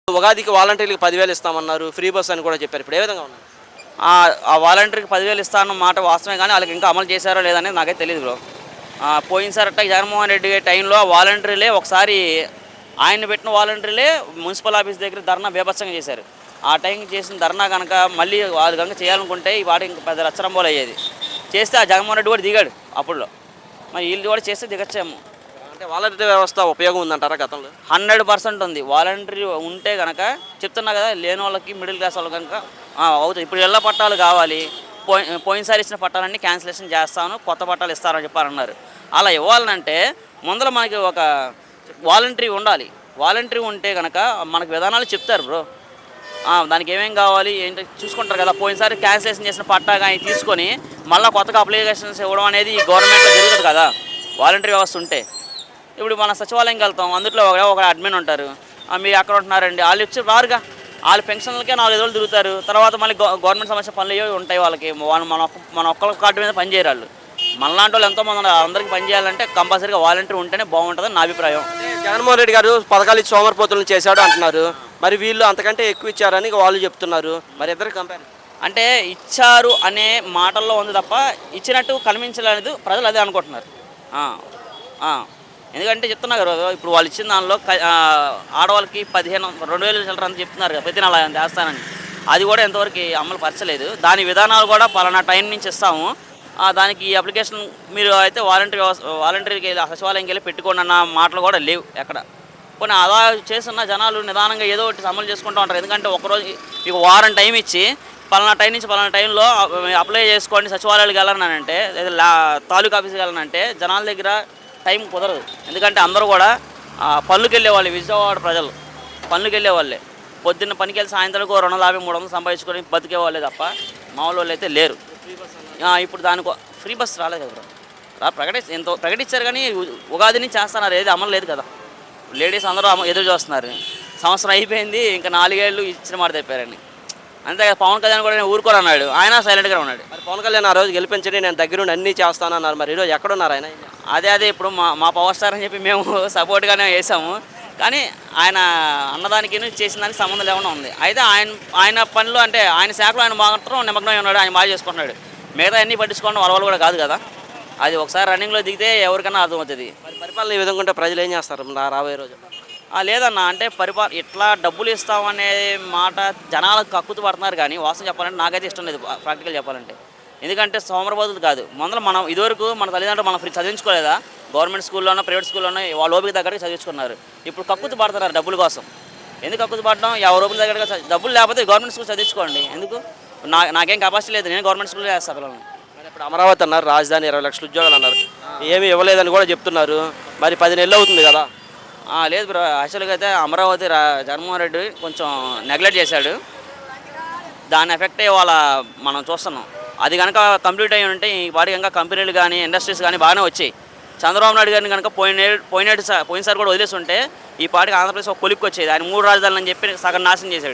ఉగాదికి వాలంటీర్‌లకి 10,000 ఇస్తామన్నారు. Free bus అని కూడా చెప్పారు. ఇప్పుడు ఏ విధంగా ఉంది? ఆ వాలంటీర్‌కి 10,000 ఇస్తా అన్న మాట వాస్తవమే కానీ ఆళ్ళకి ఇంకా అమలు చేశారో లేదనేది నాకైతే తెలీదు బ్రో. పోయినసారి జగన్మోహన్ రెడ్డి టైంలో వాలంటీర్‌లే ఒకసారి ఆయన పెట్టిన వాలంటీర్‌లే మున్సిపల్ ఆఫీస్ దగ్గర ధర్నా బీభత్సంగా చేశారు. ఆ టైంకి చేసిన ధర్నా గనక మళ్ళీ వాళ్ళు గనక చేయాలనుకుంటే ఈ పాటికి ఇంక పెద్ద రచ్చరంబోలు అయ్యేది. చేస్తే ఆ జగన్మోహన్ రెడ్డి కూడా దిగాడు అప్పట్లో. మరి వీళ్ళు కూడా చేస్తే దిగచ్చేమో. అంటే వాలంటీర్ వ్యవస్థ ఉపయోగం ఉందంటారా గతంలో? 100% ఉంది. వాలంటరీ ఉంటే గనక చెప్తున్నా కదా, లేనోళ్ళకి మిడిల్ క్లాస్ వాళ్ళకి గనక అవుతాయి. ఇప్పుడు ఇళ్ల పట్టాలు కావాలి. పోయినసారి ఇచ్చిన పట్టాలన్నీ క్యాన్సిలేషన్ చేస్తాను, కొత్త పట్టాలు ఇస్తారని చెప్పారన్నారు. అలా ఇవ్వాలనంటే ముందర మనకి ఒక వాలంటరీ ఉండాలి. వాలంటరీ ఉంటే గనక మనకు విధానాలు చెప్తారు బ్రో. దానికి ఏమేం కావాలి ఏంటి చూసుకుంటారు కదా. పోయినసారి క్యాన్సిలేషన్ చేసిన పట్టా కానీ తీసుకొని మళ్ళీ కొత్తగా అప్లికేషన్స్ ఇవ్వడం అనేది ఈ గవర్నమెంట్లో జరుగుతుంది కదా, వాలంటరీ వ్యవస్థ ఉంటే. ఇప్పుడు మన సచివాలయంకి వెళ్తాం, అందులో ఒక అడ్మిన్ ఉంటారు. మీరు అక్కడ ఉంటున్నారండి, వాళ్ళు వచ్చి రారుగా. వాళ్ళ పెన్షన్లకే 4-5 రోజులు తిరుగుతారు. తర్వాత మళ్ళీ గవర్నమెంట్ సమస్య పనులు ఏవో ఉంటాయి వాళ్ళకి. వాళ్ళు మన ఒక్కళ్ళ కార్డు మీద పని చేయరు వాళ్ళు. మనలాంటి వాళ్ళు ఎంతోమంది ఉన్నారు. అందరికీ పని చేయాలంటే కంపల్సరీగా వాలంటీర్ ఉంటేనే బాగుంటుందని నా అభిప్రాయం. జగన్మోహన్ రెడ్డి గారు పథకాలు ఇచ్చి సోమరిపోతులను చేశాడు అంటున్నారు. మరి వీళ్ళు అంతకంటే ఎక్కువ ఇచ్చారని వాళ్ళు చెప్తున్నారు. మరి ఇద్దరు కంపేర్ అంటే ఇచ్చారు అనే మాటల్లో ఉంది తప్ప ఇచ్చినట్టు కనిపించలేదు. ప్రజలు అదే అనుకుంటున్నారు. ఎందుకంటే చెప్తున్నా కదా, ఇప్పుడు వాళ్ళు ఇచ్చిన దానిలో ఆడవాళ్ళకి 2,000 చిల్లర అని చెప్తున్నారు కదా, ప్రతి నెల చేస్తానని. అది కూడా ఎంతవరకు అమలు పరచలేదు. దాని విధానాలు కూడా పలానా టైం నుంచి ఇస్తాము, దానికి ఈ అప్లికేషన్ మీరు అయితే వాలంటీర్కి వెళ్ళి సచివాలయంకి వెళ్ళి పెట్టుకోండి అన్న మాటలు కూడా లేవు ఎక్కడ. కొన్ని అలా చేస్తున్న జనాలు నిదానంగా ఏదో ఒకటి అమలు చేసుకుంటూ ఉంటారు. ఎందుకంటే ఒకరోజు మీకు వారం టైం ఇచ్చి పలానా టైం నుంచి పలానా టైంలో అప్లై చేసుకోండి సచివాలయాలకు వెళ్ళాలంటే, లేదా తాలూకా ఆఫీస్కి వెళ్ళాలంటే జనాల దగ్గర టైం కుదరదు. ఎందుకంటే అందరూ కూడా పనులకు వెళ్ళేవాళ్ళు. విజయవాడ ప్రజలు పనులకు వెళ్ళేవాళ్ళే. పొద్దున్న పనికి వెళ్ళి సాయంత్రానికి 250-300 సంపాదించుకొని బతికేవాళ్ళే తప్ప మామూలు వాళ్ళు అయితే లేరు. ఇప్పుడు దానికి ఫ్రీ బస్ రాలేదు కదా బ్రో. ఎంతో ప్రకటించారు కానీ ఉగాదిని చేస్తున్నారు, ఏది అమలు లేదు కదా. లేడీస్ అందరూ ఎదురు చూస్తున్నారు. సంవత్సరం అయిపోయింది, ఇంకా 4 ఏళ్ళు ఇచ్చిన మాట తెప్పారని. అంతే కదా. పవన్ కళ్యాణ్ కూడా నేను ఊరుకోరన్నాడు, ఆయన సైలెంట్గా ఉన్నాడు. మరి పవన్ కళ్యాణ్ ఆ రోజు గెలిపించండి, నేను దగ్గరుండి అన్నీ చేస్తానన్నారు. మరి ఈరోజు ఎక్కడున్నారు ఆయన? అదే ఇప్పుడు మా పవర్ స్టార్ అని చెప్పి మేము సపోర్ట్గానే వేసాము. కానీ ఆయన అన్నదానికి చేసిన దానికి సంబంధం లేకుండా ఉంది. అయితే ఆయన పనిలో అంటే ఆయన శాఖలో ఆయన మాత్రం నిమగ్నమై ఉన్నాడు. ఆయన బాగా చేసుకుంటున్నాడు. మిగతా అన్నీ పట్టించుకోవడం వాళ్ళ కూడా కాదు కదా. అది ఒకసారి రన్నింగ్లో దిగితే ఎవరికైనా అర్థమవుతుంది. మరి పరిపాలన ఈ విధంగా ఉంటే ప్రజలు ఏం చేస్తారు రాబోయే రోజు? లేదన్నా, అంటే ఇట్లా డబ్బులు ఇస్తామనే మాట జనాలకు కక్కుతూ పడుతున్నారు. కానీ వాస్తవం చెప్పాలంటే నాకైతే ఇష్టం లేదు, ప్రాక్టికల్ చెప్పాలంటే. ఎందుకంటే సోమరబోతులు కాదు. మనం ఇదివరకు మన తల్లిదండ్రులు మనం ఫ్రీ చదివించుకోలేదా? గవర్నమెంట్ స్కూల్లోనో ప్రైవేట్ స్కూల్లోనో వాళ్ళ ఓపిక దగ్గరికి చదివించుకున్నారు. ఇప్పుడు కక్కుతు పడుతున్నారు డబ్బుల కోసం. ఎందుకు కక్కుతు పడడం? 50 రూపాయల దగ్గర డబ్బులు లేకపోతే గవర్నమెంట్ స్కూల్ చదివించుకోండి. ఎందుకు? నాకేం కెపాసిటీ లేదు, నేను గవర్నమెంట్ స్కూల్లో వేస్తాను పిల్లల్ని. మరి ఇప్పుడు అమరావతి అన్నారు, రాజధాని 20 లక్షల ఉద్యోగాలు అన్నారు, ఏమీ ఇవ్వలేదని కూడా చెప్తున్నారు. మరి 10 నెలలు అవుతుంది కదా. లేదు బ్రో, యాక్చువల్గా అయితే అమరావతి జగన్మోహన్ రెడ్డి కొంచెం నెగ్లెక్ట్ చేశాడు. దాని ఎఫెక్టే ఇవాళ మనం చూస్తున్నాం. అది కనుక కంప్లీట్ అయ్యి ఉంటే ఈ పాటికి ఇంకా కంపెనీలు కానీ ఇండస్ట్రీస్ కానీ బాగానే వచ్చాయి. చంద్రబాబు నాయుడు గారిని కనుక పోయినసారి కూడా వదిలేసి ఉంటే ఈ పాటికి ఆంధ్రప్రదేశ్ ఒక కొలిక్కి వచ్చేది. ఆయన 3 రాజధానులు అని చెప్పి సగం నాశనం చేశాడు.